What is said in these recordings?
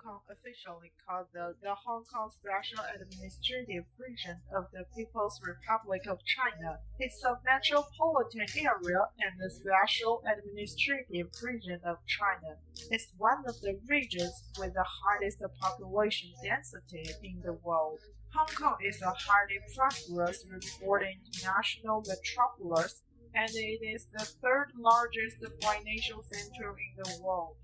Kong, officially called the Hong Kong Special Administrative Region of the People's Republic of China, is a metropolitan area and the Special Administrative Region of China. It's one of the regions with the highest population density in the world. Hong Kong is a highly prosperous reporting international metropolis, and it is the third largest financial center in the world.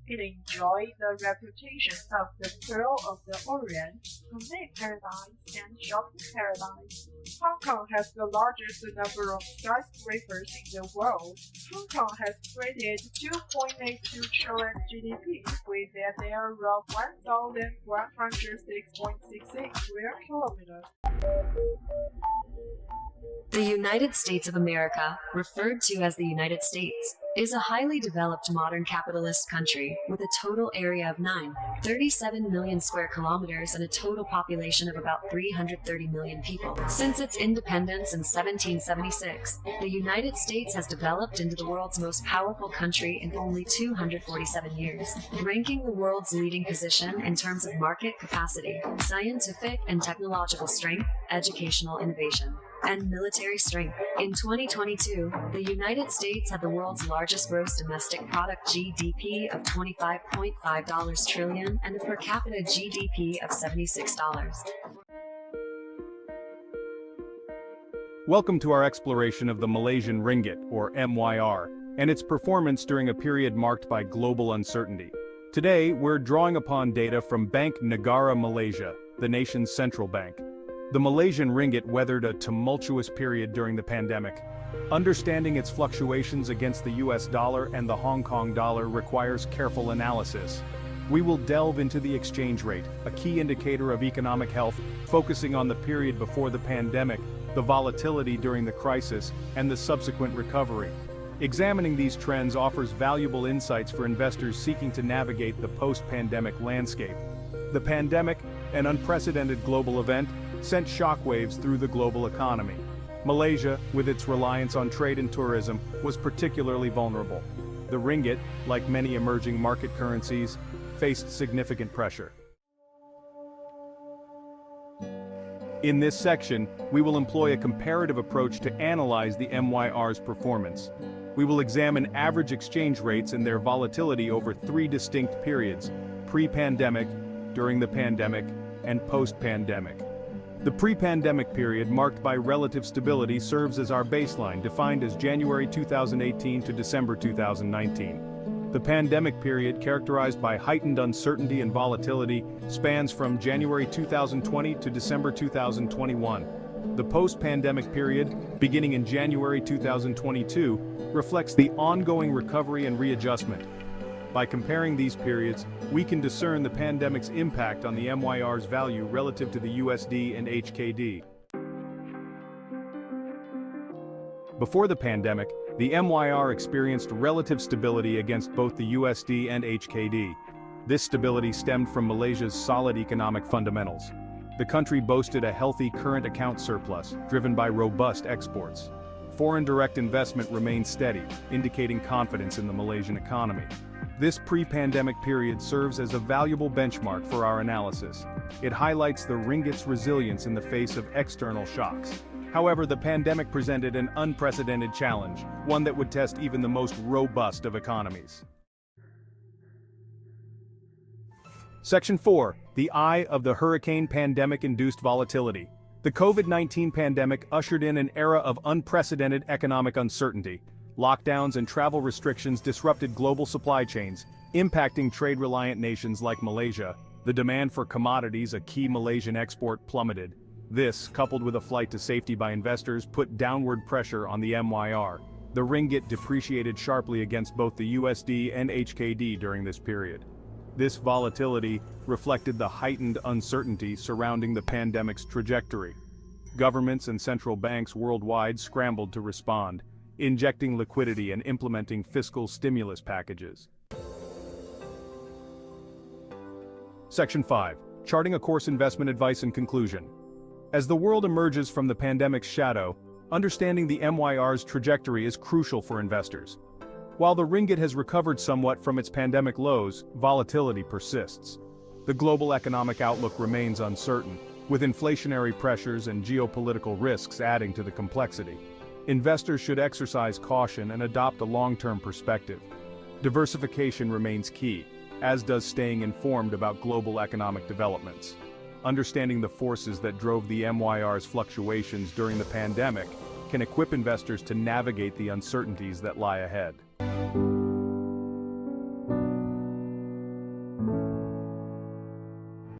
It enjoys the reputation of the Pearl of the Orient, Romantic paradise, and shopping paradise. Hong Kong has the largest number of skyscrapers in the world. Hong Kong has created 2.82 trillion GDP with an area of 1,106.68 square kilometers. The United States of America, referred to as the United States, is a highly developed modern capitalist country with a total area of 9.37 million square kilometers and a total population of about 330 million people. Since its independence in 1776, the United States has developed into the world's most powerful country in only 247 years, ranking the world's leading position in terms of market capacity, scientific and technological strength, educational innovation, and military strength. In 2022, the United States had the world's largest gross domestic product (GDP) of $25.5 trillion and a per capita GDP of $76. Welcome to our exploration of the Malaysian ringgit, or MYR, and its performance during a period marked by global uncertainty. Today, we're drawing upon data from Bank Negara Malaysia, the nation's central bank. The Malaysian ringgit weathered a tumultuous period during the pandemic. Understanding its fluctuations against the US dollar and the Hong Kong dollar requires careful analysis. We will delve into the exchange rate, a key indicator of economic health, focusing on the period before the pandemic, the volatility during the crisis, and the subsequent recovery. Examining these trends offers valuable insights for investors seeking to navigate the post-pandemic landscape. The pandemic, an unprecedented global event, sent shockwaves through the global economy. Malaysia, with its reliance on trade and tourism, was particularly vulnerable. The ringgit, like many emerging market currencies, faced significant pressure. In this section, we will employ a comparative approach to analyze the MYR's performance. We will examine average exchange rates and their volatility over three distinct periods: pre-pandemic, during the pandemic, and post-pandemic. The pre-pandemic period, marked by relative stability, serves as our baseline, defined as January 2018 to December 2019. The pandemic period, characterized by heightened uncertainty and volatility, spans from January 2020 to December 2021. The post-pandemic period, beginning in January 2022, reflects the ongoing recovery and readjustment. By comparing these periods, we can discern the pandemic's impact on the MYR's value relative to the USD and HKD. Before the pandemic, the MYR experienced relative stability against both the USD and HKD. This stability stemmed from Malaysia's solid economic fundamentals. The country boasted a healthy current account surplus, driven by robust exports. Foreign direct investment remained steady, indicating confidence in the Malaysian economy. This pre-pandemic period serves as a valuable benchmark for our analysis. It highlights the ringgit's resilience in the face of external shocks. However, the pandemic presented an unprecedented challenge, one that would test even the most robust of economies. Section 4. The Eye of the Hurricane Pandemic-Induced Volatility. The COVID-19 pandemic ushered in an era of unprecedented economic uncertainty. Lockdowns and travel restrictions disrupted global supply chains, impacting trade-reliant nations like Malaysia. The demand for commodities, a key Malaysian export, plummeted. This, coupled with a flight to safety by investors, put downward pressure on the MYR. The ringgit depreciated sharply against both the USD and HKD during this period. This volatility reflected the heightened uncertainty surrounding the pandemic's trajectory. Governments and central banks worldwide scrambled to respond, injecting liquidity and implementing fiscal stimulus packages. Section 5. Charting a course: investment advice and conclusion. As the world emerges from the pandemic's shadow, understanding the MYR's trajectory is crucial for investors. While the ringgit has recovered somewhat from its pandemic lows, volatility persists. The global economic outlook remains uncertain, with inflationary pressures and geopolitical risks adding to the complexity. Investors should exercise caution and adopt a long-term perspective. Diversification remains key, as does staying informed about global economic developments. Understanding the forces that drove the MYR's fluctuations during the pandemic can equip investors to navigate the uncertainties that lie ahead.